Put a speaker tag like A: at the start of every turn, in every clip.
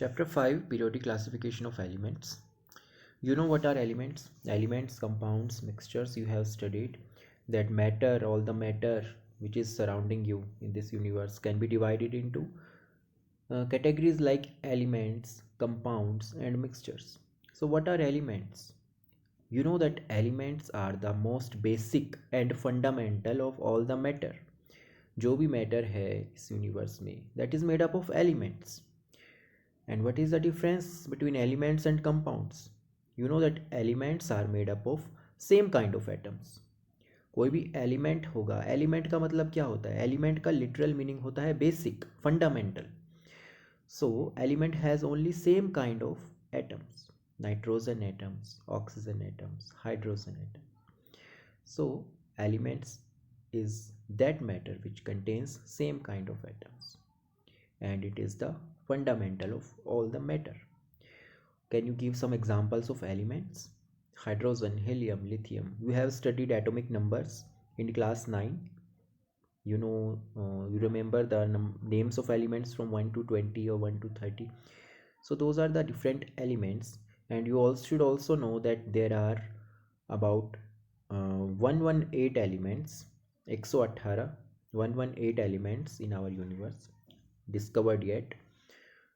A: Chapter 5 Periodic Classification of Elements. You know what are elements? Elements, compounds, mixtures you have studied. That matter, all the matter which is surrounding you in this universe can be divided into categories like elements, compounds, and mixtures. So, what are elements? You know that elements are the most basic and fundamental of all the matter. जो भी matter है इस universe में, that is made up of elements. And what is the difference between elements and compounds? You know that elements are made up of same kind of atoms. कोई भी element होगा, element का मतलब क्या होता है? एलिमेंट का लिटरल मीनिंग होता है basic, fundamental. So element has only same kind of atoms, nitrogen atoms, oxygen atoms, hydrogen atoms. So elements is that matter which contains same kind of atoms, and it is the fundamental of all the matter. Can you give some examples of elements? Hydrogen, helium, lithium. You have studied atomic numbers in class 9. You remember the names of elements from 1 to 20 or 1 to 30. So those are the different elements, and you all should also know that there are about 118 elements, 118 118 elements in our universe discovered yet.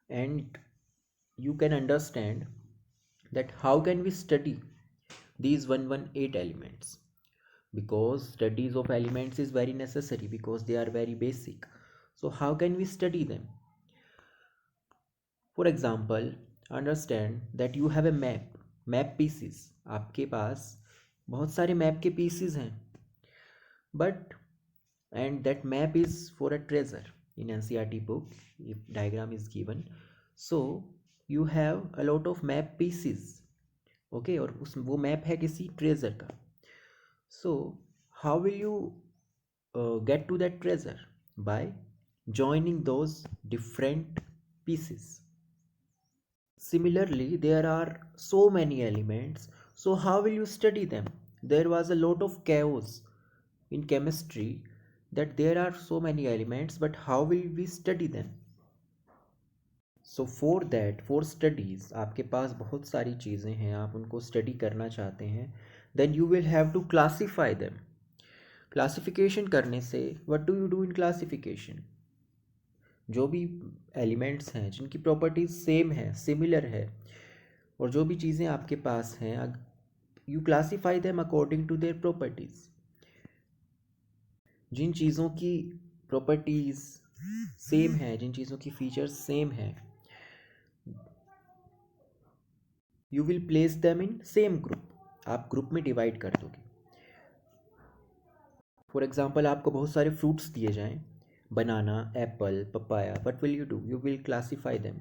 A: And you can understand that how can we study these 118 elements, because studies of elements is very necessary because they are very basic. So how can we study them? For example, understand that you have a map pieces. आपके पास बहुत सारे map के pieces हैं, but and that map is for a treasure. In NCERT book, if diagram is given, so you have a lot of map pieces. Okay, और उस वो map है किसी ट्रेजर का. So how will you get to that treasure? By joining those different pieces. Similarly, there are so many elements, so how will you study them? There was a lot of chaos in chemistry that there are so many elements, but how will we study them? So for that, for studies, आपके पास बहुत सारी चीज़ें हैं, आप उनको study करना चाहते हैं, then you will have to classify them. Classification करने से what do you do in classification? जो भी एलिमेंट्स हैं जिनकी प्रॉपर्टीज सेम है, सिमिलर है, और जो भी चीज़ें आपके पास हैं, you classify them according to their properties. जिन चीज़ों की प्रॉपर्टीज सेम है, जिन चीज़ों की फीचर्स सेम है, you will place them in same group. आप ग्रुप में डिवाइड कर दोगे. फॉर एग्जाम्पल, आपको बहुत सारे फ्रूट्स दिए जाएं, banana, apple, papaya. What will you do? You will classify them.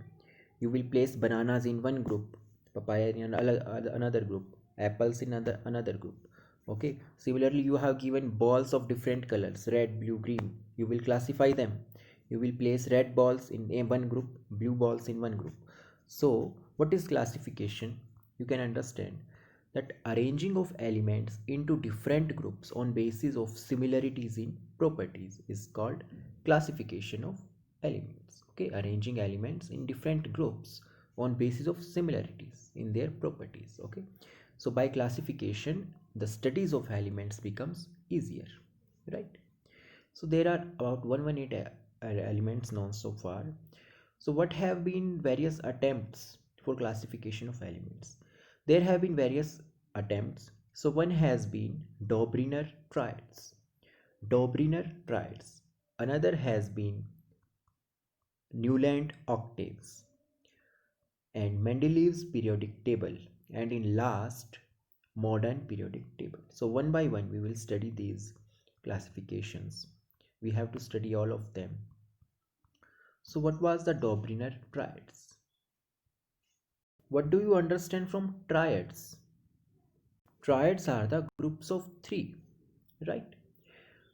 A: You will place bananas in one group, papaya in another group, apples in another group. Okay, similarly you have given balls of different colors, red, blue, green. You will classify them. You will place red balls in one group, blue balls in one group. So what is classification? You can understand that arranging of elements into different groups on basis of similarities in properties is called classification of elements. Okay, arranging elements in different groups on basis of similarities in their properties. Okay, so by classification the studies of elements becomes easier, right? So there are about 118 elements known so far. So what have been various attempts for classification of elements? There have been various attempts. So one has been Dobriner triads. Dobriner triads. Another has been Newland octaves and Mendeleev's periodic table, and in last modern periodic table. So one by one we will study these classifications. We have to study all of them. So what was the Dobriner triads? What do you understand from triads? Triads are the groups of three, right?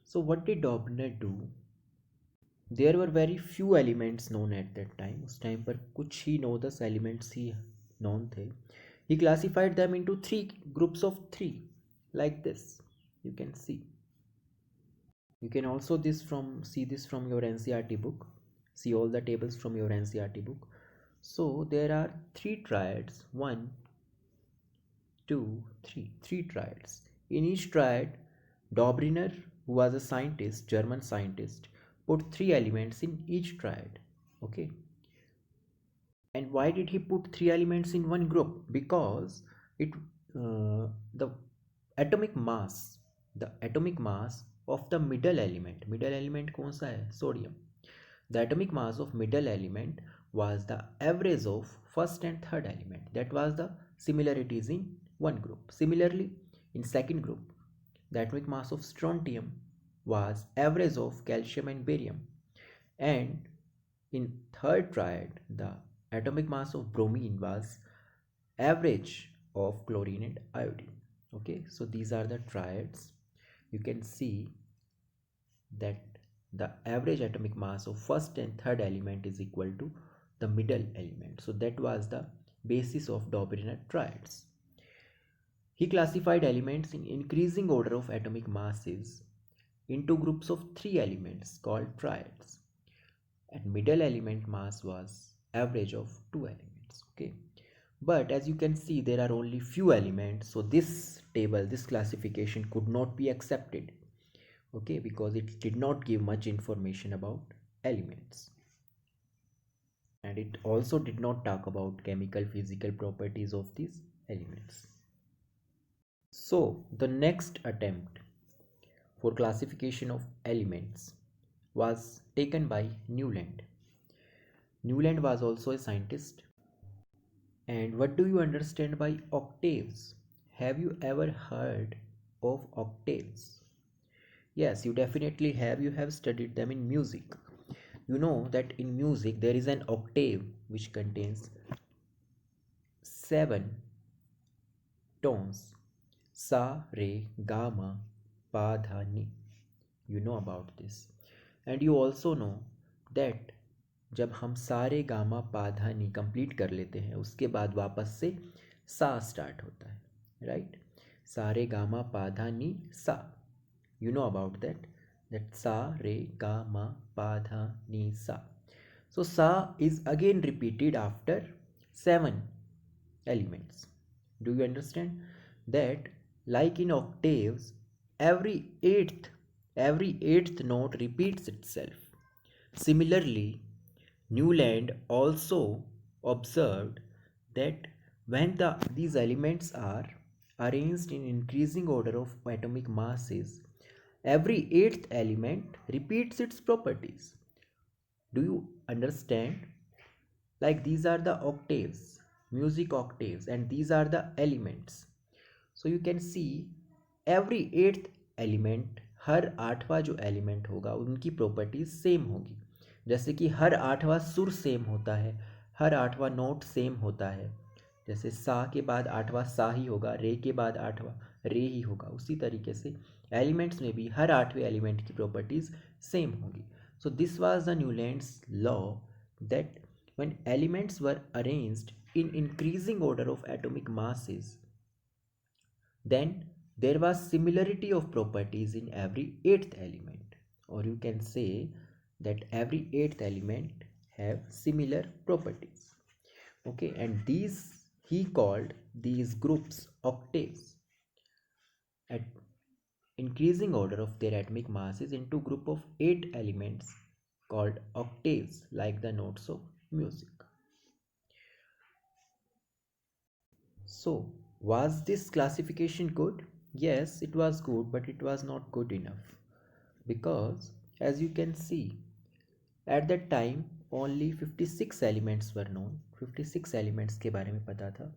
A: So what did Dobriner do? There were very few elements known at that time. उस time पर कुछ ही 9-10 elements ही known थे. He classified them into three groups of three, like this. You can see. You can also see this from your NCERT book. See all the tables from your NCERT book. So there are three triads, one, two, three triads. In each triad, Dobriner, who was a scientist, German scientist, put three elements in each triad. Okay. And why did he put three elements in one group? Because it the atomic mass, the atomic mass of the middle element कौन सा है? Sodium. The atomic mass of middle element was the average of first and third element. That was the similarities in one group. Similarly, in second group, the atomic mass of strontium was average of calcium and barium. And in third triad, the atomic mass of bromine was average of chlorine and iodine. Okay, so these are the triads. You can see that the average atomic mass of first and third element is equal to the middle element. So that was the basis of Dobriner triads. He classified elements in increasing order of atomic masses into groups of three elements called triads, and middle element mass was average of two elements. Okay, but as you can see, there are only few elements, so this table, this classification could not be accepted. Okay, because it did not give much information about elements, and it also did not talk about chemical physical properties of these elements. So the next attempt for classification of elements was taken by Newland. Newland was also a scientist. And what do you understand by octaves? Have you ever heard of octaves? Yes, you definitely have. You have studied them in music. You know that in music there is an octave which contains seven tones: sa, re, ga, ma, pa, dha, ni. You know about this. And you also know that जब हम सारे gamma पाधा नी complete कर लेते हैं उसके बाद वापस से सा स्टार्ट होता है, राइट? सारे गामा पाधा नी सा, you know about that sa, re, ga, ma, pa, dha, ni, sa. So sa is again repeated after seven elements. Do you understand that, like in octaves, every eighth note repeats itself? Similarly, Newland also observed that when these elements are arranged in increasing order of atomic masses, every eighth element repeats its properties. Do you understand? Like these are the octaves, music octaves, and these are the elements. So you can see every eighth element, हर आठवां जो element होगा उनकी properties same होगी. जैसे कि हर आठवां सुर same होता है, हर आठवां नोट सेम होता है. जैसे सा के बाद आठवां सा ही होगा, रे के बाद आठवां रे ही होगा. उसी तरीके से एलिमेंट्स में भी हर आठवें एलिमेंट की प्रॉपर्टीज सेम होगी. So this was the Newlands law that when elements were arranged in increasing order of atomic masses, then there was similarity of properties in every eighth element, or you can say that every eighth element have similar properties. Okay, and these he called these groups octaves at increasing order of their atomic masses into group of 8 elements called octaves, like the notes of music. So, was this classification good? Yes, it was good, but it was not good enough. Because, as you can see, at that time only 56 elements were known. 56 elements के बारे में पता था.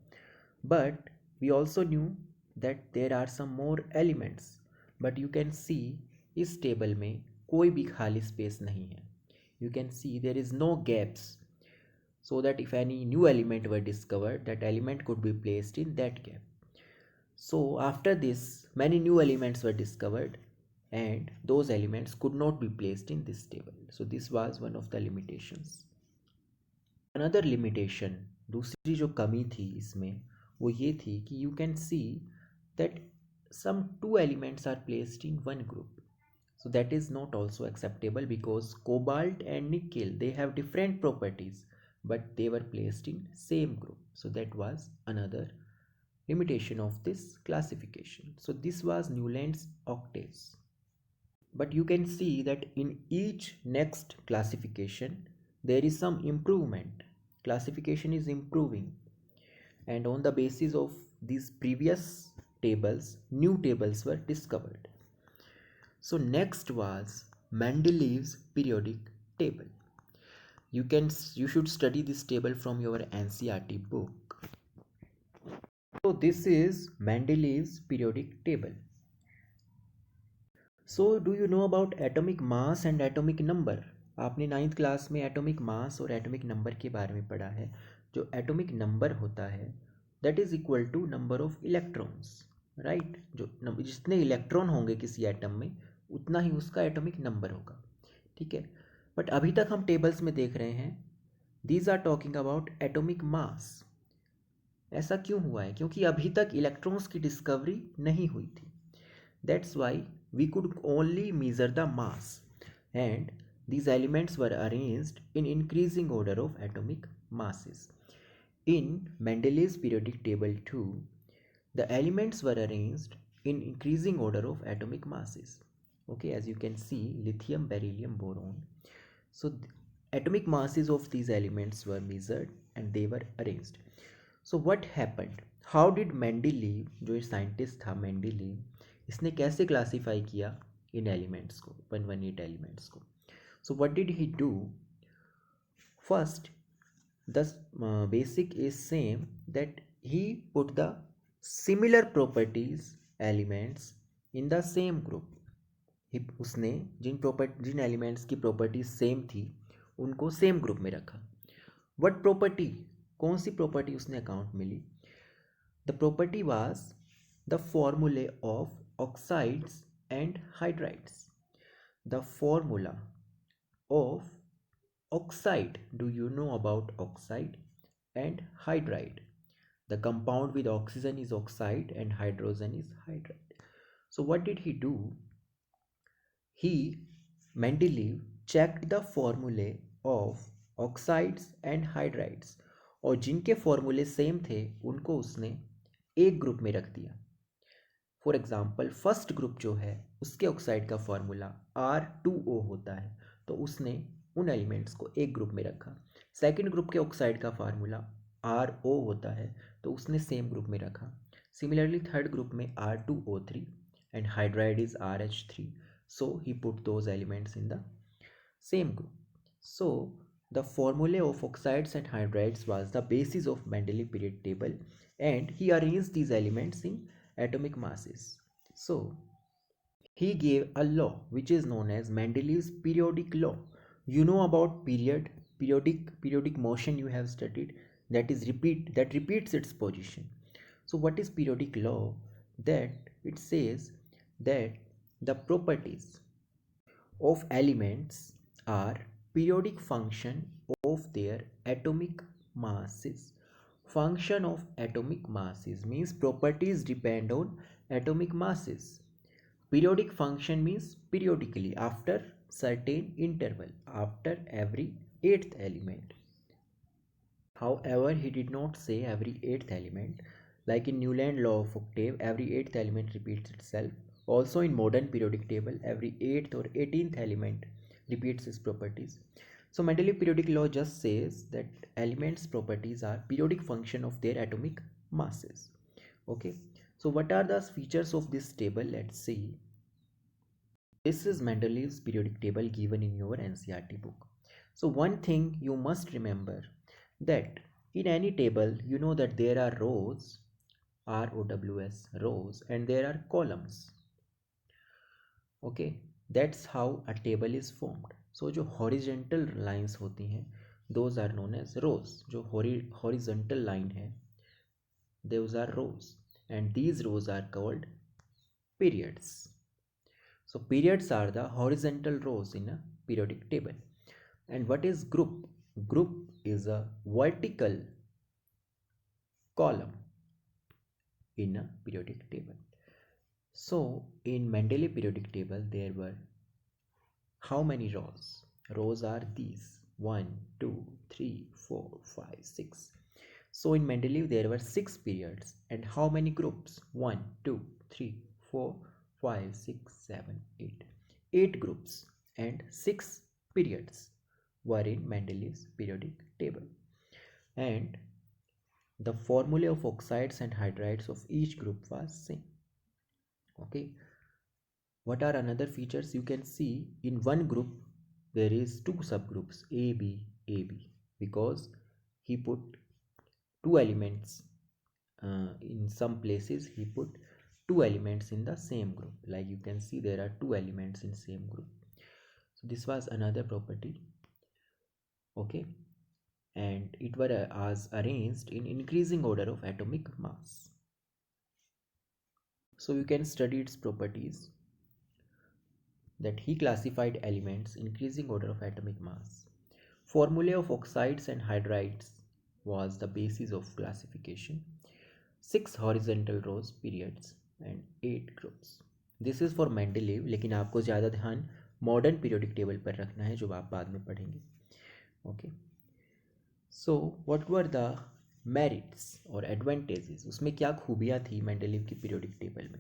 A: But we also knew that there are some more elements. But you can see इस table में कोई भी खाली space नहीं है. You can see there is no gaps, so that if any new element were discovered, that element could be placed in that gap. So after this, many new elements were discovered and those elements could not be placed in this table. So this was one of the limitations. Another limitation, दूसरी जो कमी थी इसमें, वो ये थी कि you can see that some two elements are placed in one group. So that is not also acceptable, because cobalt and nickel, they have different properties. but they were placed in same group. So that was another limitation of this classification. So this was Newland's octaves. But you can see that in each next classification there is some improvement. Classification is improving, and on the basis of these previous tables, new tables were discovered. So next was Mendeleev's periodic table. You should study this table from your NCERT book. So this is Mendeleev's periodic table. So do you know about atomic mass and atomic number? आपने 9th class में atomic mass और atomic number के बारे में पढ़ा है. जो atomic number होता है that is equal to number of electrons, right. जो जितने इलेक्ट्रॉन होंगे किसी एटम में उतना ही उसका एटॉमिक नंबर होगा, ठीक है. बट अभी तक हम टेबल्स में देख रहे हैं these are talking about atomic mass. ऐसा क्यों हुआ है? क्योंकि अभी तक इलेक्ट्रॉन्स की डिस्कवरी नहीं हुई थी. That's why we could only measure the mass, and these elements were arranged in increasing order of atomic masses. In Mendeleev's periodic table too, the elements were arranged in increasing order of atomic masses. Okay, as you can see, lithium, beryllium, boron. So atomic masses of these elements were measured and they were arranged. So what happened? How did Mendeleev, जो scientist था Mendeleev, इसने कैसे classify किया इन elements को, 118 elements को? So what did he do? First the basic is same that he put the similar properties elements in the same group. उसने जिन elements की प्रॉपर्टीज सेम थी उनको सेम ग्रुप में रखा. What property? कौन सी प्रॉपर्टी उसने अकाउंट में ली? The property was the formulae of oxides and hydrides. The formula of oxide, do you know about oxide and hydride? The compound with oxygen is oxide and hydrogen is hydride. So what did he do? Mendeleev checked the formulae of oxides and hydrides, और जिनके फॉर्मूले same थे उनको उसने एक group में रख दिया. फॉर एग्जाम्पल फर्स्ट ग्रुप जो है उसके ऑक्साइड का फॉर्मूला R2O होता है, तो उसने उन एलिमेंट्स को एक ग्रुप में रखा. सेकेंड ग्रुप के ऑक्साइड का फार्मूला RO होता है, तो उसने सेम ग्रुप में रखा. सिमिलरली थर्ड ग्रुप में R2O3 and hydride is RH3, so he put those elements in the same group. So the formulae of oxides and hydrides was the basis of Mendeleev periodic table, and he arranged these elements in atomic masses. So he gave a law which is known as Mendeleev's periodic law. You know about periodic motion you have studied, that repeats its position. So what is periodic law? That it says that the properties of elements are periodic function of their atomic masses. Function of atomic masses means properties depend on atomic masses. Periodic function means periodically, after certain interval, after every eighth element. However, he did not say every eighth element. Like in Newland law of octave, every eighth element repeats itself. Also in modern periodic table, every 8th or 18th element repeats its properties. So Mendeleev periodic law just says that elements' properties are periodic function of their atomic masses. Okay. So what are the features of this table? Let's see. This is Mendeleev's periodic table given in your NCERT book. So one thing you must remember, that in any table you know that there are rows, ROWS, rows, and there are columns. Okay, that's how a table is formed. So जो horizontal lines होती हैं those are known as rows. जो horizontal line है those are rows, and these rows are called periods. So periods are the horizontal rows in a periodic table. And what is group? Group is a vertical column in a periodic table. So in Mendeleev periodic table there were how many rows? Rows are these. 1, 2, 3, 4, 5, 6. So in Mendeleev there were 6 periods, and how many groups? 1, 2, 3, 4, 5, 6, 7, 8. 8 groups and 6 periods were in Mendeleev's periodic table. And the formula of oxides and hydrides of each group was same. Okay, what are another features? You can see in one group there is two subgroups AB because he put two elements in some places. He put two elements in the same group, like you can see there are two elements in same group. So this was another property. Okay, and it was arranged in increasing order of atomic mass. So you can study its properties, that he classified elements increasing order of atomic mass. Formula of oxides and hydrides was the basis of classification. 6 horizontal rows periods and 8 groups. This is for Mendeleev, लेकिन आपको ज़्यादा ध्यान modern periodic table पर रखना है जो आप बाद में पढ़ेंगे. Okay, so what were the merits और एडवांटेजेस, उसमें क्या खूबियाँ थी मेंडलीव की पीरियोडिक टेबल में.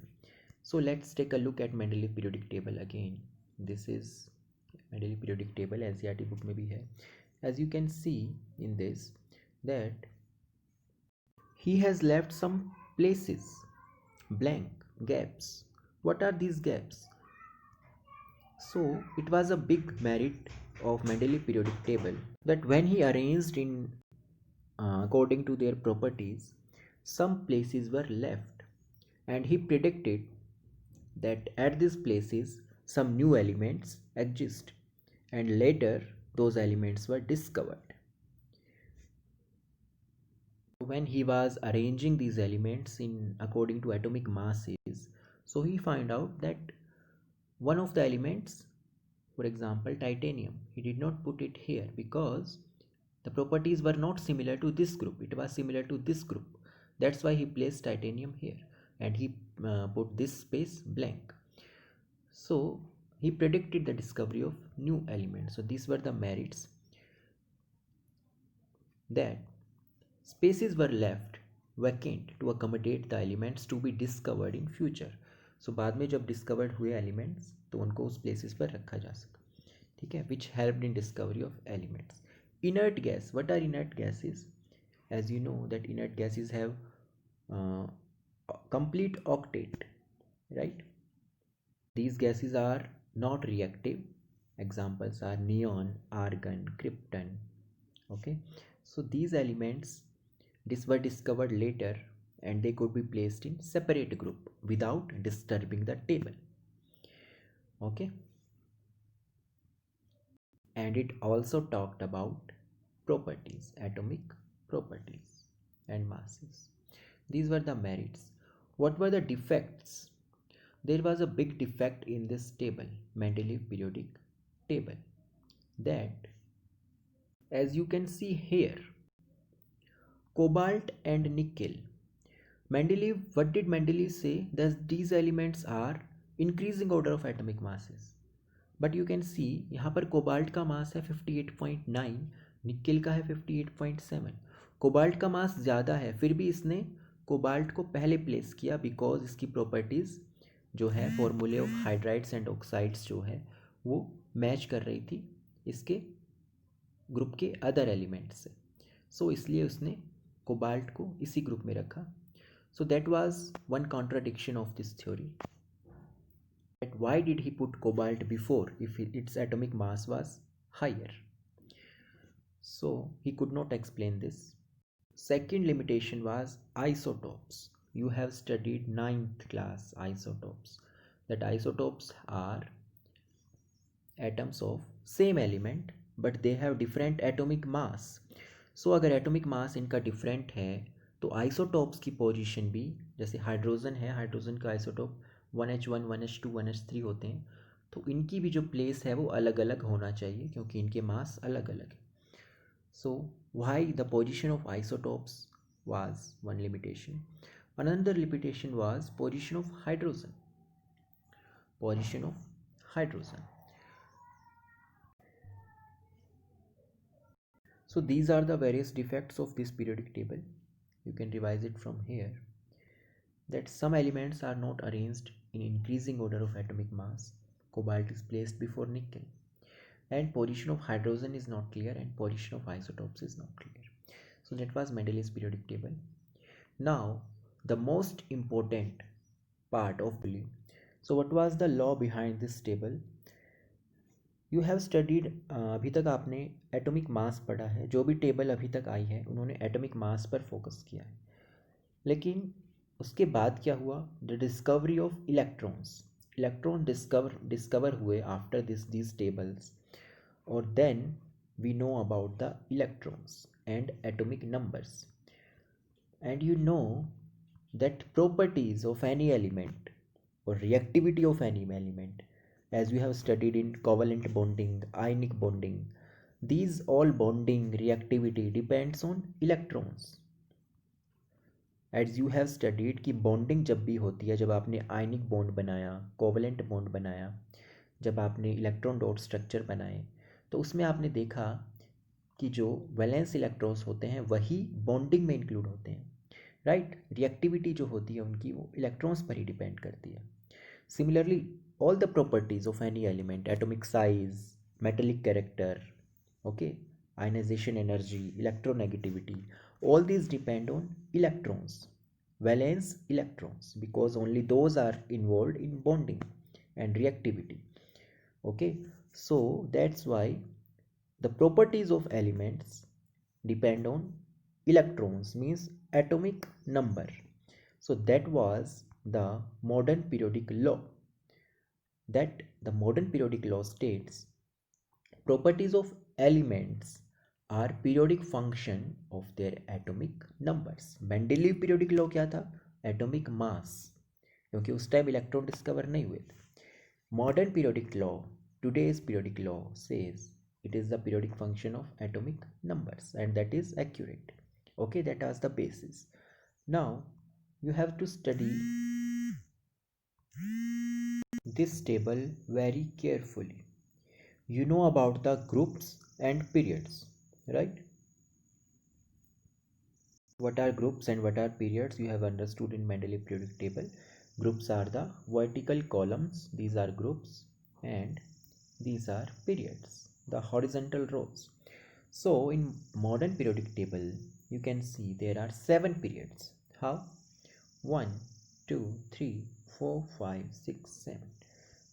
A: So let's take a look at Mendeleev periodic table again. This is Mendeleev periodic table, NCERT book में भी है. As you can see in this that he has left some places blank, gaps. What are these gaps? So it was a big merit of Mendeleev periodic table that when he arranged in according to their properties, some places were left, and he predicted that at these places some new elements exist, and later those elements were discovered. When he was arranging these elements in according to atomic masses, so he found out that one of the elements, for example titanium, he did not put it here because the properties were not similar to this group, it was similar to this group. That's why he placed titanium here, and he put this space blank. So he predicted the discovery of new elements. So these were the merits, that spaces were left vacant to accommodate the elements to be discovered in future. So बाद में जब discovered हुए elements तो उनको उस places पर रखा जा सका. ठीक है, which helped in discovery of elements. Inert gas. What are inert gases? As you know that inert gases have uh, complete octet, right? These gases are not reactive. Examples are neon, argon, krypton. Okay, so these elements were discovered later, and they could be placed in separate group without disturbing the table. Okay, and it also talked about properties, atomic properties and masses. These were the merits. What were the defects? There was a big defect in this table, Mendeleev periodic table, that as you can see here, cobalt and nickel. Mendeleev, what did Mendeleev say? That these elements are increasing order of atomic masses. But you can see यहाँ पर cobalt का मास है 58.9, nickel का है 58.7. Cobalt का मास ज़्यादा है, फिर भी इसने कोबाल्ट को पहले प्लेस किया बिकॉज इसकी प्रॉपर्टीज़ जो है फॉर्मूले ऑफ हाइड्राइड्स एंड ऑक्साइड्स जो है वो मैच कर रही थी इसके ग्रुप के अदर एलिमेंट्स से. सो इसलिए उसने कोबाल्ट को इसी ग्रुप में रखा. So that was one contradiction of this theory. Why did he put cobalt before if its atomic mass was higher? So he could not explain this. Second limitation was isotopes. You have studied 9th class isotopes, that isotopes are atoms of same element but they have different atomic mass. So अगर atomic mass इनका different है तो isotopes की position भी, जैसे hydrogen है, hydrogen का isotope 1H1 1H2 1H3 होते हैं, तो इनकी भी जो प्लेस है वो अलग अलग होना चाहिए क्योंकि इनके मास अलग अलग है. So why the position of isotopes was one limitation. Another limitation was position of hydrogen. Position of hydrogen. So these are the various defects of this periodic table. You can revise it from here, that some elements are not arranged in increasing order of atomic mass. Cobalt is placed before nickel, and position of hydrogen is not clear, and position of isotopes is not clear. So that was Mendeleev's periodic table. Now the most important part of Bernoulli. So what was the law behind this table? You have studied, अभी तक आपने atomic mass पढ़ा है, जो भी table अभी तक आई है उन्होंने एटॉमिक मास पर फोकस किया है, लेकिन उसके बाद क्या हुआ? The discovery of electrons, electron discover हुए आफ्टर दीज टेबल्स, और then we know about the electrons and atomic numbers, and you know that properties of any element or reactivity of any element, as we have studied in covalent bonding, ionic bonding, these all bonding reactivity depends on electrons. As you have studied कि bonding जब भी होती है, जब आपने ionic bond बनाया, covalent bond बनाया, जब आपने इलेक्ट्रॉन डॉट स्ट्रक्चर बनाए, तो उसमें आपने देखा कि जो वैलेंस इलेक्ट्रॉन्स होते हैं वही बॉन्डिंग में इंक्लूड होते हैं, राइट? रिएक्टिविटी जो होती है उनकी वो इलेक्ट्रॉन्स पर ही डिपेंड करती है. Similarly all the properties of any element, atomic size, metallic character, okay, ionization energy, electronegativity, all these depend on electrons, valence electrons, because only those are involved in bonding and reactivity. Okay, so that's why the properties of elements depend on electrons, means atomic number. So that was the modern periodic law, that the modern periodic law states properties of elements are periodic function of their atomic numbers. Mendeleev periodic law क्या था? Atomic mass, क्योंकि उस time electron discover नहीं हुए थे. Modern periodic law, today's periodic law says it is the periodic function of atomic numbers, and that is accurate. Okay, that was the basis. Now you have to study this table very carefully. You know about the groups and periods, right? What are groups and what are periods you have understood in Mendeleev periodic table. Groups are the vertical columns, these are groups, and these are periods, the horizontal rows. So in modern periodic table you can see there are 7 periods. How? 1 2 3 4 5 6 7,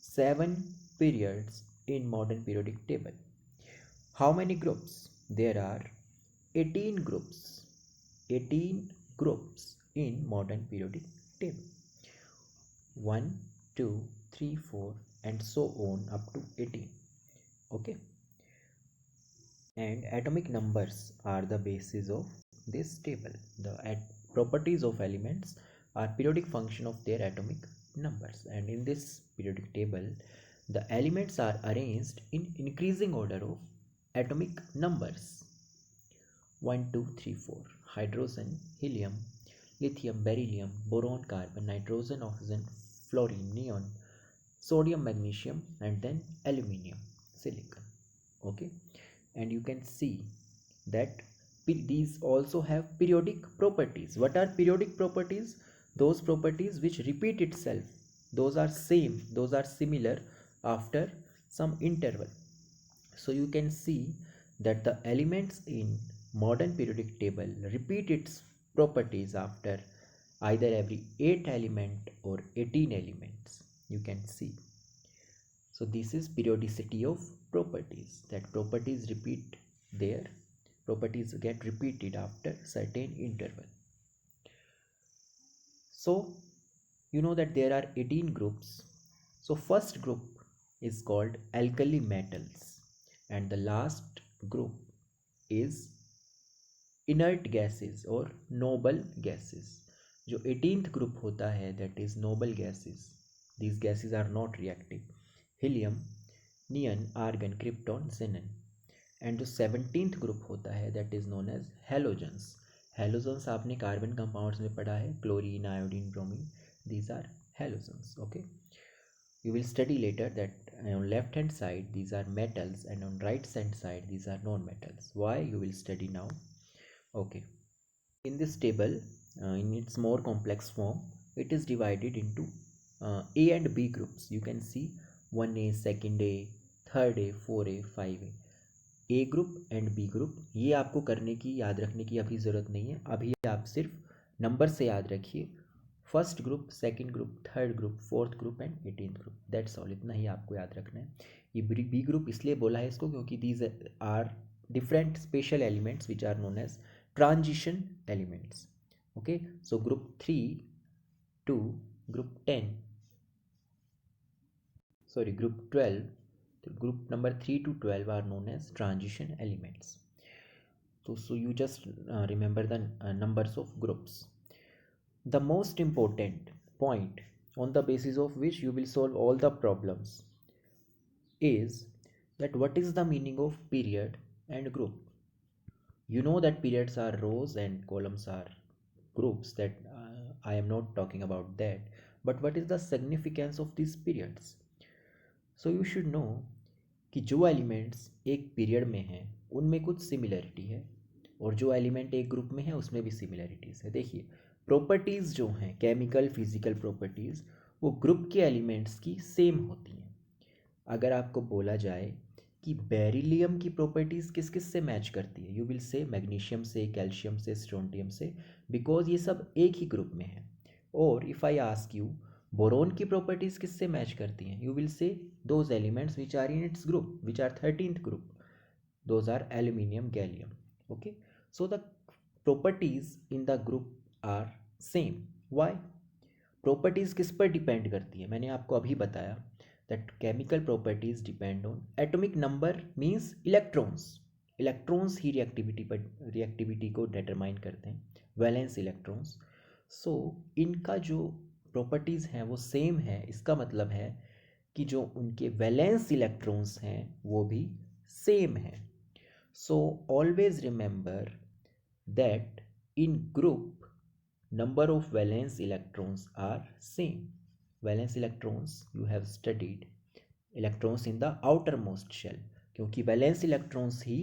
A: 7 periods in modern periodic table. How many groups? There are 18 groups, 18 groups in modern periodic table. 1 2 3 4 and so on up to 18. Okay, and atomic numbers are the basis of this table. The properties of elements are periodic function of their atomic numbers, and in this periodic table the elements are arranged in increasing order of atomic numbers. 1 2 3 4, hydrogen, helium, lithium, beryllium, boron, carbon, nitrogen, oxygen, fluorine, neon, sodium, magnesium, and then aluminium, silicon. Okay, and you can see that these also have periodic properties. What are periodic properties? Those properties which repeat itself, those are same, those are similar after some interval. So you can see that the elements in modern periodic table repeat its properties after either every 8 element or 18 elements. You can see. So this is periodicity of properties, that properties repeat their properties get repeated after certain interval. So you know that there are 18 groups. So first group is called alkali metals, and the last group is inert gases or noble gases. जो 18th group होता है that is noble gases. These gases are not reactive. Helium, neon, argon, krypton, xenon. And जो 17th group होता है that is known as halogens. Halogens आपने carbon compounds में पढ़ा है, chlorine, iodine, bromine, these are halogens. Okay, You will study later that on left hand side these are metals and on right hand side these are non-metals. Why? You will study now. Okay. In this table, in its more complex form, it is divided into A and B groups. You can see 1A, 2nd A, 3rd A, 4A, 5A. A group and B group, ये आपको करने की, याद रखने की अभी ज़रूरत नहीं है. अभी आप सिर्फ नंबर से याद रखिए. First group, second group, third group, fourth group and 18th group. That's all. इतना ही आपको याद रखना है. ये बी ग्रुप इसलिए बोला है इसको क्योंकि these are different special elements which are known as transition elements. Okay, so group 3 to group 10, sorry, group 12, group number 3 to 12 are known as transition elements. So you just remember the numbers of groups. The most important point on the basis of which you will solve all the problems is that what is the meaning of period and group. You know that periods are rows and columns are groups, that I am not talking about that, but what is the significance of these periods? So you should know कि जो elements एक period में हैं उनमें कुछ similarity है और जो एलिमेंट एक ग्रुप में है उसमें भी सिमिलरिटीज़ है. देखिए, प्रॉपर्टीज़ जो हैं, केमिकल फिजिकल प्रॉपर्टीज़, वो ग्रुप के एलिमेंट्स की सेम होती हैं. अगर आपको बोला जाए कि बेरिलियम की प्रॉपर्टीज़ किस किस से मैच करती है, यू विल से मैग्नीशियम से, कैल्शियम से, स्ट्रोंटियम से, बिकॉज ये सब एक ही ग्रुप में है. और if I ask you boron की प्रॉपर्टीज़ किससे मैच करती हैं, you will say those elements which are in its group, which are 13th group, those are aluminium, gallium. Okay, so the properties in the group are same. Why? Properties किस पर depend करती है? मैंने आपको अभी बताया that chemical properties depend on atomic number, means electrons. Electrons ही reactivity को डिटरमाइन करते हैं, वैलेंस इलेक्ट्रॉन्स. सो इनका जो प्रॉपर्टीज़ हैं वो सेम है. इसका मतलब है कि जो उनके वैलेंस इलेक्ट्रॉन्स हैं वो भी सेम है. So always remember that in group number of valence electrons are same. Valence electrons you have studied electrons in the outermost shell, क्योंकि वैलेंस इलेक्ट्रॉन्स ही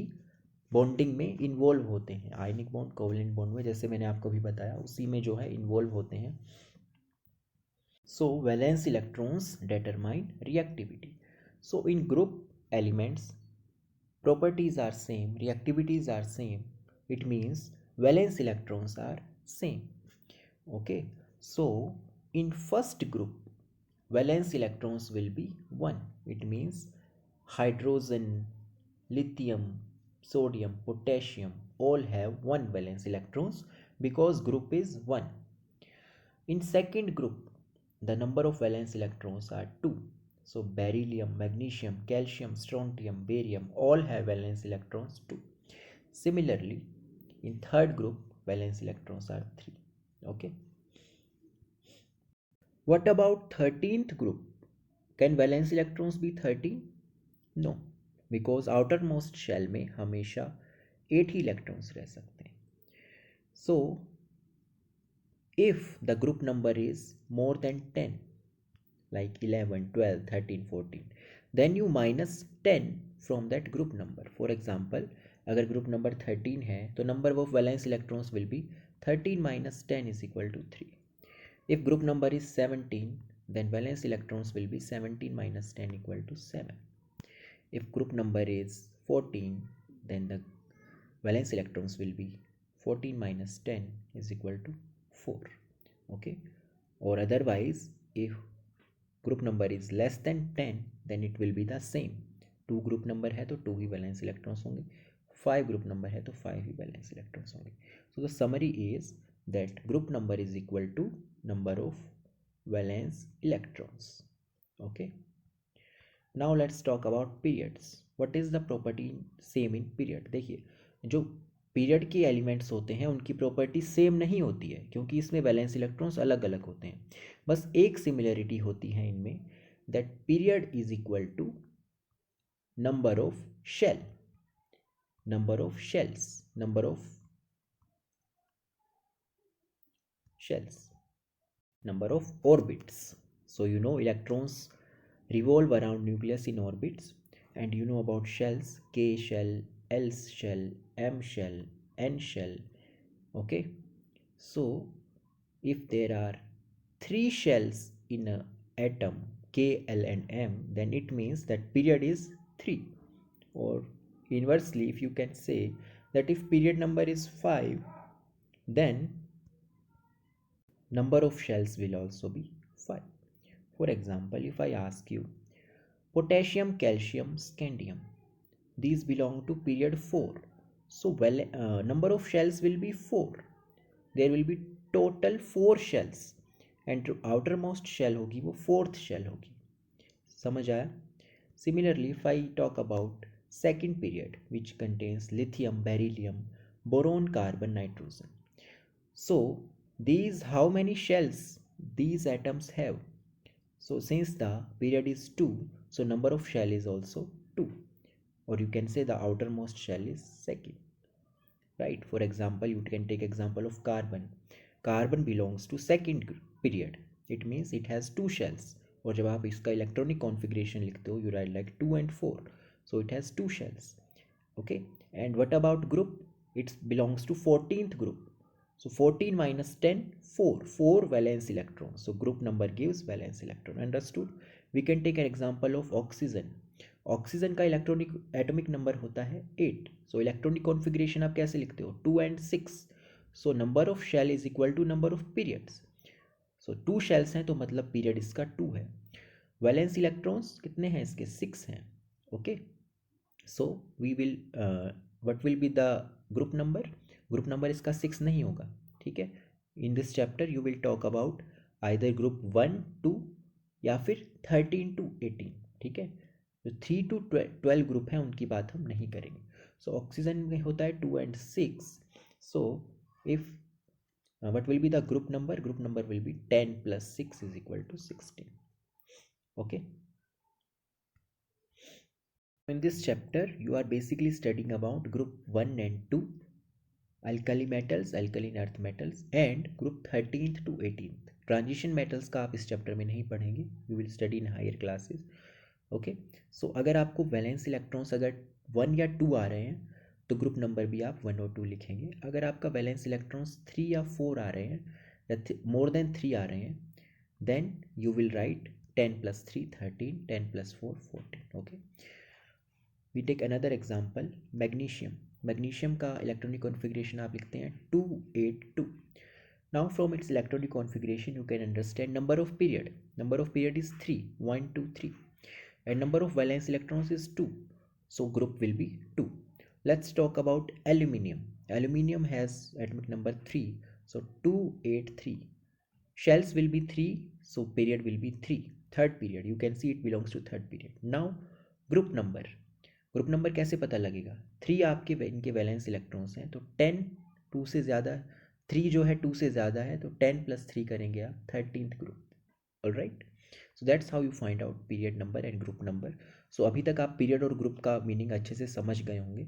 A: बॉन्डिंग में इन्वॉल्व होते हैं. आयनिक बॉन्ड, कोवलेंट बॉन्ड में, जैसे मैंने आपको भी बताया, उसी में जो है इन्वॉल्व होते हैं. So valence electrons determine reactivity. So in group elements properties are same, reactivities are same, it means valence electrons are same. Okay, so in first group valence electrons will be 1. It means hydrogen, lithium, sodium, potassium all have 1 valence electrons because group is 1. In second group the number of valence electrons are 2. So beryllium, magnesium, calcium, strontium, barium all have valence electrons 2. Similarly, in third group valence electrons are 3. Okay, what about 13th group? Can valence electrons be 13? No, because outermost shell में हमेशा 8 ही electrons रह सकते हैं. So if the group number is more than 10, like 11, 12, 13, 14, then you minus 10 from that group number. For example, अगर group number 13 है तो number of valence electrons will be 13 minus 10 is equal to 3. If group number is 17, then valence electrons will be 17 minus 10 equal to 7. If group number is 14, then the valence electrons will be 14 minus 10 is equal to 4. Okay, or otherwise if group number is less than 10, then it will be the same. 2 group number है तो 2 ही valence electrons होंगे, 5 group number है तो 5 ही valence electrons होंगे. So the summary is that group number is equal to number of valence electrons. Okay, now let's talk about periods. What is the property same in period? देखिए, जो period के elements होते हैं उनकी property same नहीं होती है क्योंकि इसमें वैलेंस इलेक्ट्रॉन्स अलग अलग होते हैं. बस एक सिमिलरिटी होती है इनमें, that period is equal to number of shell, number of shells, number of shells, number of orbits. So you know electrons revolve around nucleus in orbits. And you know about shells: K shell, L shell, M shell, N shell. Okay, so if there are three shells in a atom K, L and M, then it means that period is 3. Or inversely, if you can say that if period number is 5, then number of shells will also be 5. For example, if I ask you potassium, calcium, scandium, these belong to period 4. So number of shells will be 4. There will be total 4 shells, and जो outermost shell होगी वो 4th shell होगी. समझ आया? Similarly, if I talk about second period, which contains lithium, beryllium, boron, carbon, nitrogen. So these, how many shells these atoms have? So since the period is 2, so number of shell is also 2. Or you can say the outermost shell is second. Right? For example, you can take example of carbon. Carbon belongs to second period. It means it has 2 shells. और जब आप इसका electronic configuration लिखते हो, you write like 2 and 4. So it has 2 shells. Okay. And what about group? It belongs to 14th group. So 14 minus 10, 4. 4 valence electrons. So group number gives valence electron. Understood? We can take an example of oxygen. Oxygen का electronic atomic number होता है 8. So electronic configuration आप कैसे लिखते हो? 2 and 6. So number of shell is equal to number of periods. So 2 shells हैं तो मतलब पीरियड इसका 2 है. वैलेंस इलेक्ट्रॉन्स कितने हैं इसके? 6 हैं. Okay, so we will what will be the group number? Group number इसका 6 नहीं होगा. ठीक है, in this chapter you will talk about either group 1 2 या फिर 13 to 18. ठीक है, जो 3 to 12 ग्रुप हैं उनकी बात हम नहीं करेंगे. सो ऑक्सीजन में होता है 2 and 6. So if what will be the group number? Group number will be 10 plus 6 is equal to 16. Okay, in this chapter you are basically studying about group 1 and 2, alkali metals, alkaline earth metals, and group 13th to 18th. Transition metals का आप इस chapter में नहीं पढ़ेंगे, you will study in higher classes. Okay, so अगर आपको valence electrons अगर 1 या 2 आ रहे हैं तो ग्रुप नंबर भी आप 1 और 2 लिखेंगे. अगर आपका वैलेंस इलेक्ट्रॉन्स 3 या 4 आ रहे हैं या मोर देन 3 आ रहे हैं, then you will write 10 plus 3 13, 10 plus 4 14. Okay, we take another example, magnesium. Magnesium का इलेक्ट्रॉनिक कॉन्फ़िगरेशन आप लिखते हैं 2 8 2. Now from its electronic configuration you can understand number of period. Number of period is 3, 1 2 3, and number of valence electrons is 2. So group will be 2. Let's talk about aluminium. Aluminium has atomic number 3. So 2 8 3. Shells will be 3. So period will be 3. Third period. You can see it belongs to third period. Now group number. Group number कैसे पता लगेगा? 3 आपके इनके valence electrons हैं तो 10 2 से ज़्यादा, 3 जो है 2 से ज़्यादा है तो 10 plus 3 करेंगे आप 13th group. All right, so that's how you find out period number and group number. So अभी तक आप पीरियड और ग्रुप का मीनिंग अच्छे से समझ गए होंगे.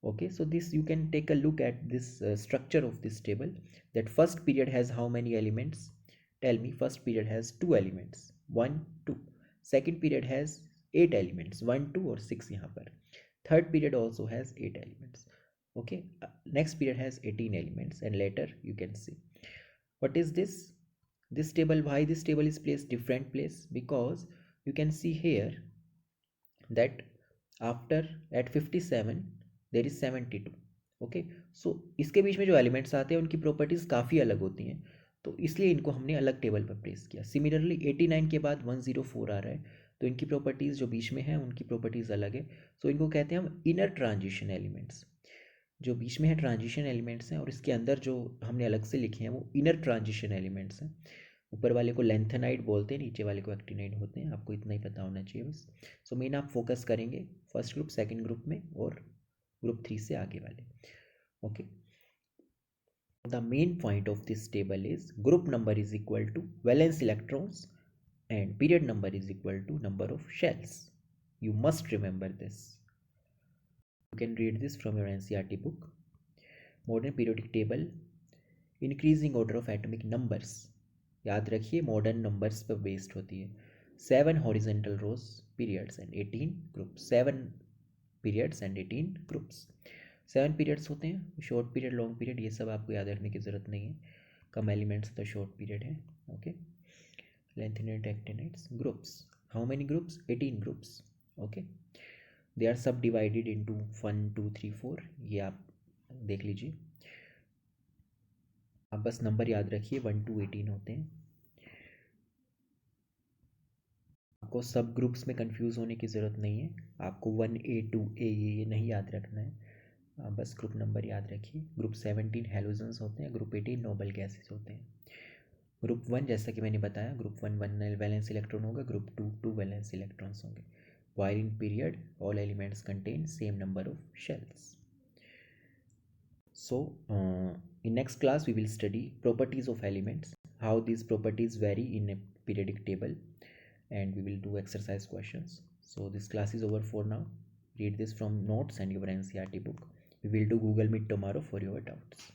A: Okay, so this you can take a look at this structure of this table. That first period has how many elements? Tell me. First period has 2 elements 1 2. Second period has 8 elements 1 2 और 6 यहाँ पर. Third period also has 8 elements. Okay, next period has 18 elements, and later you can see what is this table. Why this table is placed different place? Because you can see here that after at 57 there is 72. Okay, सो इसके बीच में जो elements आते हैं उनकी properties काफ़ी अलग होती हैं, तो इसलिए इनको हमने अलग टेबल पर प्लेस किया. सिमिलरली 89 के बाद 104 आ रहा है, तो इनकी प्रॉपर्टीज़ जो बीच में हैं उनकी प्रॉपर्टीज़ अलग है. सो इनको कहते हैं हम इनर ट्रांजिशन एलिमेंट्स. जो बीच में है ट्रांजिशन एलिमेंट्स हैं और इसके अंदर जो हमने अलग से लिखे हैं वो इनर ट्रांजिशन एलिमेंट्स हैं. ऊपर वाले को लेंथेनाइड बोलते हैं, नीचे वाले को एक्टिनाइड होते हैं. आपको इतना ही पता होना चाहिए बस. सो मेन आप फोकस करेंगे फर्स्ट ग्रुप, सेकेंड ग्रुप में और ग्रुप 3 से आगे वाले. Okay, the main point of this table is group number is equal to valence electrons and period number is equal to number of shells. You must remember this. You can read this from your NCERT book. Modern periodic table, increasing order of atomic numbers. याद रखिए modern numbers पर based होती है. 7 horizontal rows periods and 18 groups. 7 periods and 18 groups. 7 periods होते हैं, short period, long period, ये सब आपको याद रखने की ज़रूरत नहीं है. कम एलिमेंट्स तो शॉर्ट पीरियड है. Okay. Lengthened actinides groups. How many groups? 18 groups. Okay. They are subdivided into 1 2 3 4. ये आप देख लीजिए. आप बस नंबर याद रखिए, 1 to 18 होते हैं. आपको सब ग्रुप्स में कंफ्यूज होने की ज़रूरत नहीं है. आपको 1A 2A ये नहीं याद रखना है. आप बस ग्रुप नंबर याद रखिए. ग्रुप 17 हेलोजन्स होते हैं. ग्रुप 18 नोबल गैसेस होते हैं. ग्रुप 1 जैसा कि मैंने बताया, ग्रुप 1 वैलेंस इलेक्ट्रॉन होगा. ग्रुप 2 2 वैलेंस इलेक्ट्रॉन्स होंगे. While in period, all elements contain same number of shells. So, in next class we will study properties of elements, how these properties vary in a periodic table, and we will do exercise questions. So this class is over for now. Read this from notes and your NCERT book. We will do Google Meet tomorrow for your doubts.